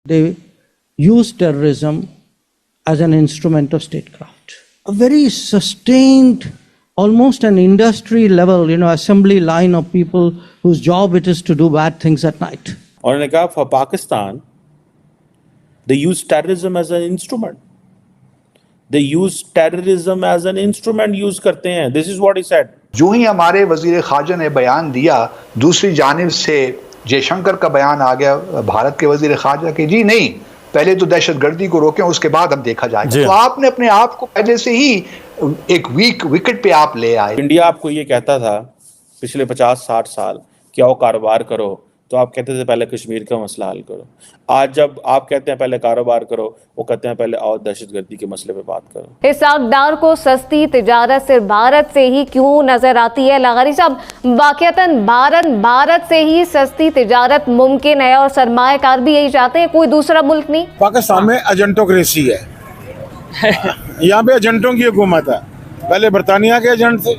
They use terrorism as an instrument of statecraft. A very sustained, almost an industry level, assembly line of people whose job it is to do bad things at night. और उन्होंने कहा for Pakistan, they use terrorism as an instrument. They use terrorism as an instrument use करते हैं. This is what he said. जो ही हमारे वजीर खारजा ने बयान दिया, दूसरी जानिब से जयशंकर का बयान आ गया भारत के वजीर खारजा के, जी नहीं, पहले तो दहशतगर्दी को रोकें, उसके बाद हम देखा जाएगा। तो आपने अपने आप को पहले से ही एक वीक विकेट पे आप ले आए। इंडिया आपको ये कहता था पिछले 50-60 साल कि आओ कारोबार करो, तो आप कहते थे पहले कश्मीर का मसला हल करो। आज जब आप कहते हैं पहले कारोबार करो, वो कहते हैं पहले आओ दहशतगर्दी के मसले पे बात करो। इस आकदार को सस्ती तिजारत सिर्फ भारत से ही क्यों नजर आती है? लगारी साहब, वाकईतन भारत से ही सस्ती तिजारत मुमकिन है और सरमायाकार भी यही चाहते हैं, कोई दूसरा मुल्क नहीं। पाकिस्तान में एजेंटोक्रेसी है। यहाँ पे एजेंटों की हुकूमत है। पहले बरतानिया के एजेंट थे,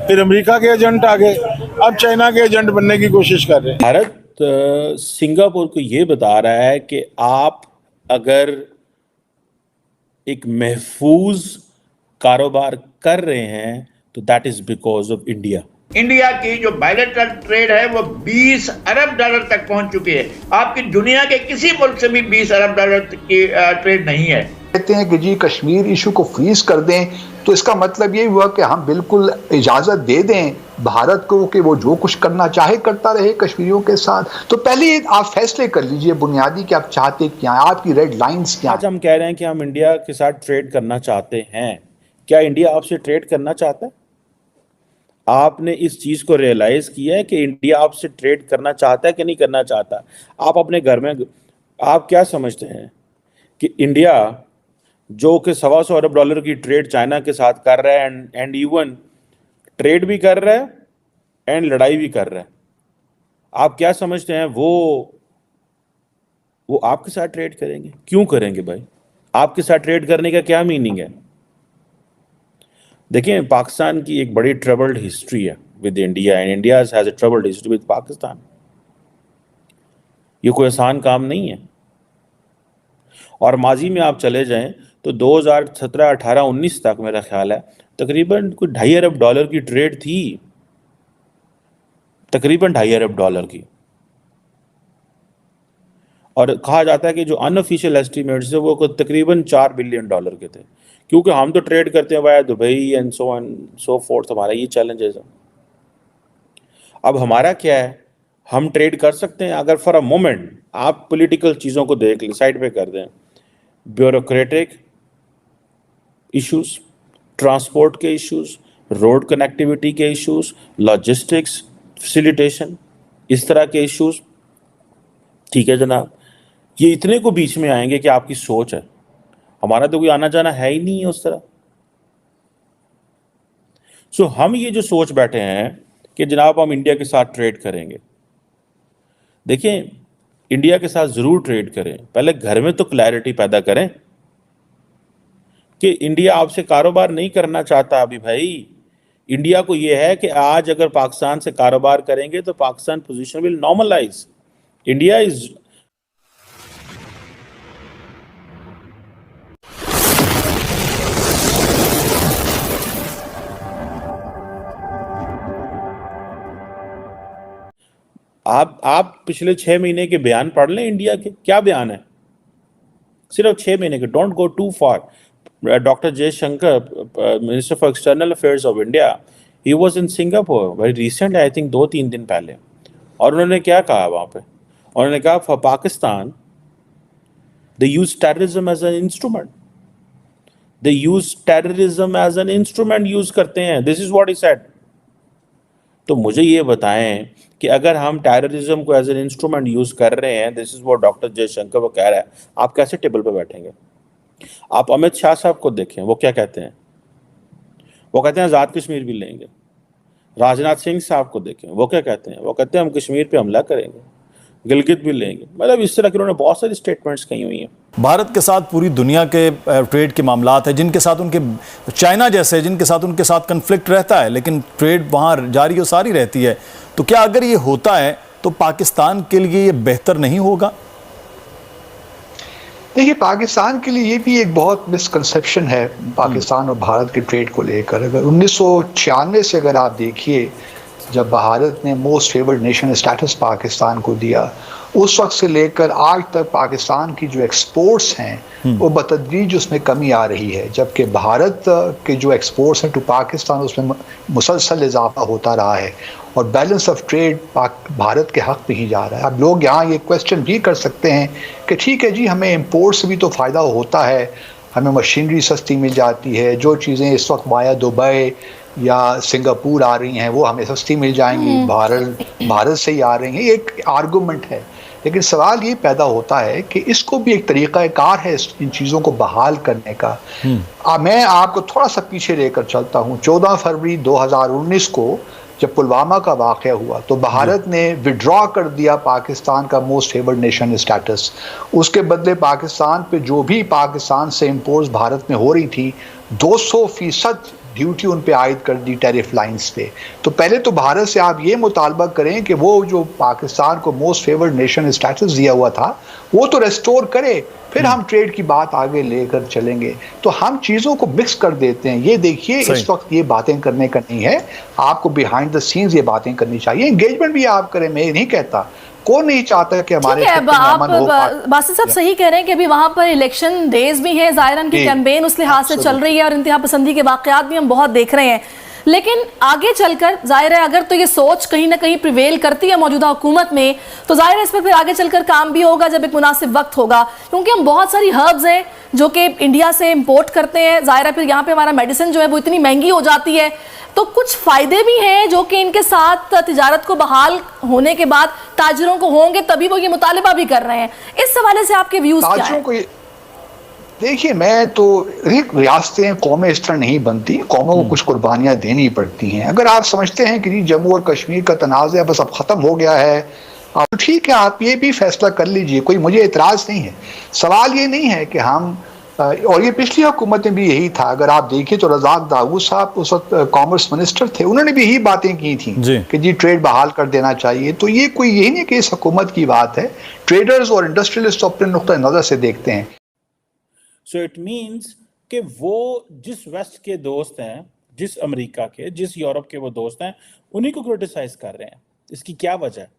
फिर अमेरिका के एजेंट आ गए, अब चाइना के एजेंट बनने की कोशिश कर रहे हैं। भारत सिंगापुर को ये बता रहा है कि आप अगर एक महफूज कारोबार कर रहे हैं तो that is because of India. India की जो बायलैटरल ट्रेड है वो 20 अरब डॉलर तक पहुंच चुकी है। आपकी दुनिया के किसी मुल्क से भी 20 अरब डॉलर की ट्रेड नहीं है। कहते हैं कि जी कश्मीर इशू को फ्रीज कर दें, तो इसका मतलब ये हुआ कि हम बिल्कुल इजाजत दे दें भारत को कि वो जो कुछ करना चाहे करता रहे कश्मीरियों के साथ। तो पहले आप फैसले कर लीजिए बुनियादी कि आप चाहते क्या, आपकी रेड लाइंस क्या। आज हम कह रहे हैं कि हम इंडिया के साथ ट्रेड करना चाहते हैं। क्या इंडिया आपसे ट्रेड करना चाहता है? आपने इस चीज को रियलाइज किया है कि इंडिया आपसे ट्रेड करना चाहता है कि नहीं करना चाहता? आप अपने घर में आप क्या समझते हैं कि इंडिया जो कि 125 अरब डॉलर की ट्रेड चाइना के साथ कर रहा है एंड इवन ट्रेड भी कर रहा है एंड लड़ाई भी कर रहा है, आप क्या समझते हैं वो आपके साथ ट्रेड करेंगे? क्यों करेंगे भाई? आपके साथ ट्रेड करने का क्या मीनिंग है? देखिए, पाकिस्तान की एक बड़ी ट्रबल्ड हिस्ट्री है with India and India has a troubled history with Pakistan. ये कोई आसान काम नहीं है। और माजी में आप चले जाएं तो 2017, 18, 19 तक मेरा ख्याल है तकरीबन कोई 2.5 अरब डॉलर की ट्रेड थी, तकरीबन 2.5 अरब डॉलर की। और कहा जाता है कि जो अनऑफिशियल एस्टिमेट्स है वो तकरीबन 4 बिलियन डॉलर के थे, क्योंकि हम तो ट्रेड करते हैं via Dubai and so fourth, हमारा ये चैलेंजेस है। अब हमारा क्या है, हम ट्रेड कर सकते हैं अगर फॉर अ मोमेंट आप पॉलिटिकल चीज़ों को देख लें, साइड पे कर दें, ब्यूरोक्रेटिक इश्यूज, ट्रांसपोर्ट के इश्यूज, रोड कनेक्टिविटी के इश्यूज, लॉजिस्टिक्स, फैसिलिटेशन, इस तरह के इश्यूज, ठीक है जनाब, ये इतने को बीच में आएंगे कि आपकी सोच है। हमारा तो कोई आना जाना है ही नहीं है उस तरह। सो हम ये जो सोच बैठे हैं कि जनाब हम इंडिया के साथ ट्रेड करेंगे, देखिए इंडिया के साथ ज़रूर ट्रेड करें, पहले घर में तो क्लैरिटी पैदा करें कि इंडिया आपसे कारोबार नहीं करना चाहता। अभी भाई इंडिया को यह है कि आज अगर पाकिस्तान से कारोबार करेंगे तो Pakistan position will normalise. India is आप पिछले 6 महीने के बयान पढ़ लें इंडिया के, क्या बयान है? सिर्फ 6 महीने के, don't go too far. Doctor Jaishankar, minister for external affairs of India, he was in Singapore very recent, I think 2-3 दिन पहले। और उन्होंने क्या कहा वहाँ पे? उन्होंने कहा for Pakistan they use terrorism as an instrument, they use terrorism as an instrument use करते हैं। This is what he said. तो मुझे ये बताएं कि अगर हम टेररिज्म को एज एन इंस्ट्रूमेंट यूज कर रहे हैं, this is what doctor Jaishankar वो कह रहा है, आप कैसे टेबल पे बैठेंगे? आप अमित शाह साहब को देखें, वो क्या कहते हैं? वो कहते हैं आज़ाद कश्मीर भी लेंगे। राजनाथ सिंह साहब को देखें, वो क्या कहते हैं? वो कहते हैं हम कश्मीर पे हमला करेंगे, गिलगित भी लेंगे। मतलब इस तरह के उन्होंने बहुत सारी स्टेटमेंट्स कही हुई हैं। भारत के साथ पूरी दुनिया के ट्रेड के मामलात हैं, जिनके साथ उनके चाइना जैसे जिनके साथ उनके साथ कन्फ्लिक्ट रहता है, लेकिन ट्रेड वहाँ जारी और सारी रहती है। तो क्या अगर ये होता है तो पाकिस्तान के लिए ये बेहतर नहीं होगा? देखिए, पाकिस्तान के लिए ये भी एक बहुत मिसकंसेप्शन है पाकिस्तान और भारत के ट्रेड को लेकर। अगर 1996 से अगर आप देखिए, जब भारत ने most favoured nation status Pakistan को दिया, उस वक्त से लेकर आज तक पाकिस्तान की जो एक्सपोर्ट्स हैं वो बतदरीज उसमें कमी आ रही है, जबकि भारत के जो एक्सपोर्ट्स हैं टू पाकिस्तान उसमें मुसलसल इजाफा होता रहा है और बैलेंस ऑफ ट्रेड भारत के हक में ही जा रहा है। अब लोग यहाँ ये क्वेश्चन भी कर सकते हैं कि ठीक है जी, हमें इम्पोर्ट से भी तो फ़ायदा होता है, हमें मशीनरी सस्ती मिल जाती है, जो चीज़ें इस वक्त वाया दुबई या सिंगापुर आ रही हैं वो हमें सस्ती मिल जाएंगी, भारत से ही आ रही हैं, ये एक आर्गूमेंट है। लेकिन सवाल ये पैदा होता है कि इसको भी एक तरीक़ाकार है इन चीज़ों को बहाल करने का। मैं आपको थोड़ा सा पीछे लेकर चलता हूँ। 14 फरवरी 2019 को जब पुलवामा का वाक़या हुआ तो भारत ने विड्रॉ कर दिया पाकिस्तान का मोस्ट फेवर्ड नेशन स्टेटस। उसके बदले पाकिस्तान पे जो भी पाकिस्तान से इम्पोर्ट्स भारत में हो रही थी 200% ड्यूटी उन पे आयद कर दी टैरिफ लाइंस पे। तो पहले तो भारत से आप ये मुतालबा करें कि वो जो पाकिस्तान को मोस्ट फेवर्ड नेशन स्टेटस दिया हुआ था वो तो रेस्टोर करे, फिर हम ट्रेड की बात आगे लेकर चलेंगे। तो हम चीज़ों को मिक्स कर देते हैं। ये देखिए, इस वक्त ये बातें करने का नहीं है, आपको बिहाइंड द सीन्स ये बातें करनी चाहिए। एंगेजमेंट भी आप करें, मैं नहीं कहता, कौन नहीं चाहता कि हमारे आप बासित साहब सही कह रहे हैं कि अभी वहां पर इलेक्शन डेज भी हैं, ज़ाहिरन की कैंपेन उस लिहाज से चल रही है और इंतहा पसंदी के वाकयात भी हम बहुत देख रहे हैं। लेकिन आगे चलकर जाहिर है अगर तो ये सोच कहीं ना कहीं प्रिवेल करती है मौजूदा हुकूमत में, तो जाहिर है इस पर फिर आगे चलकर काम भी होगा जब एक मुनासिब वक्त होगा, क्योंकि हम बहुत सारी हर्ब्स हैं जो कि इंडिया से इंपोर्ट करते हैं। जाहिर है फिर यहाँ पे हमारा मेडिसिन जो है वो इतनी महंगी हो जाती है, तो कुछ फायदे भी हैं जो कि इनके साथ तिजारत को बहाल होने के बाद ताजिरों को होंगे, तभी वो ये मुतालिबा भी कर रहे हैं। इस हवाले से आपके व्यूज क्या हैं? देखिए, मैं तो रियासतें कौमें इस तरह नहीं बनती, कौमों को कुछ कुर्बानियां देनी पड़ती हैं। अगर आप समझते हैं कि जी जम्मू और कश्मीर का तनाज़ा बस अब ख़त्म हो गया है, तो ठीक है, आप ये भी फैसला कर लीजिए, कोई मुझे एतराज़ नहीं है। सवाल ये नहीं है कि हम, और ये पिछली हुकूमत में भी यही था। अगर आप देखिए तो रज़ाक दाऊद साहब उस वक्त कॉमर्स मिनिस्टर थे, उन्होंने भी यही बातें की थी कि जी ट्रेड बहाल कर देना चाहिए। तो ये कोई यही नहीं कि इस हुकूमत की बात है, ट्रेडर्स और इंडस्ट्रियलिस्ट अपने नुक्ता नज़र से देखते हैं। सो इट मीन्स कि वो जिस वेस्ट के दोस्त हैं, जिस अमेरिका के, जिस यूरोप के वो दोस्त हैं, उन्हीं को क्रिटिसाइज कर रहे हैं। इसकी क्या वजह है?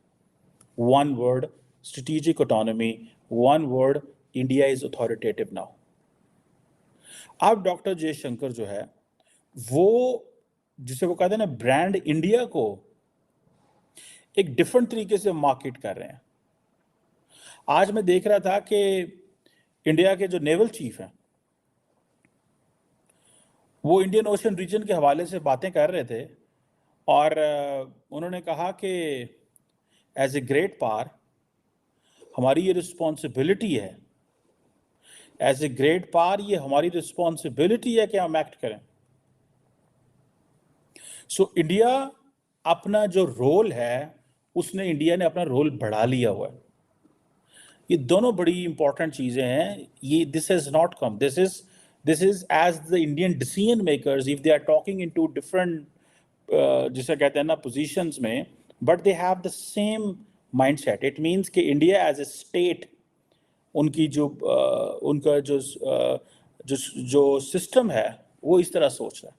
One word, strategic autonomy, one word, India is authoritative now. अब डॉक्टर जयशंकर जो है वो, जिसे वो कहते हैं ना, ब्रांड इंडिया को एक डिफरेंट तरीके से मार्केट कर रहे हैं। आज मैं देख रहा था कि इंडिया के जो नेवल चीफ हैं वो इंडियन ओशन रीजन के हवाले से बातें कर रहे थे और उन्होंने कहा कि एज ए ग्रेट पावर हमारी ये रिस्पॉन्सिबिलिटी है, एज ए ग्रेट पावर ये हमारी रिस्पॉन्सिबिलिटी है कि हम एक्ट करें। सो इंडिया अपना जो रोल है उसने, इंडिया ने अपना रोल बढ़ा लिया हुआ है। ये दोनों बड़ी इंपॉर्टेंट चीजें हैं। ये this has not come, this is as the Indian decision makers, if they are talking into different, जिसे कहते हैं ना, पोजीशंस में, but they have the same mindset. It means कि इंडिया एज ए स्टेट, उनकी जो उनका जो सिस्टम है वो इस तरह सोच रहा है।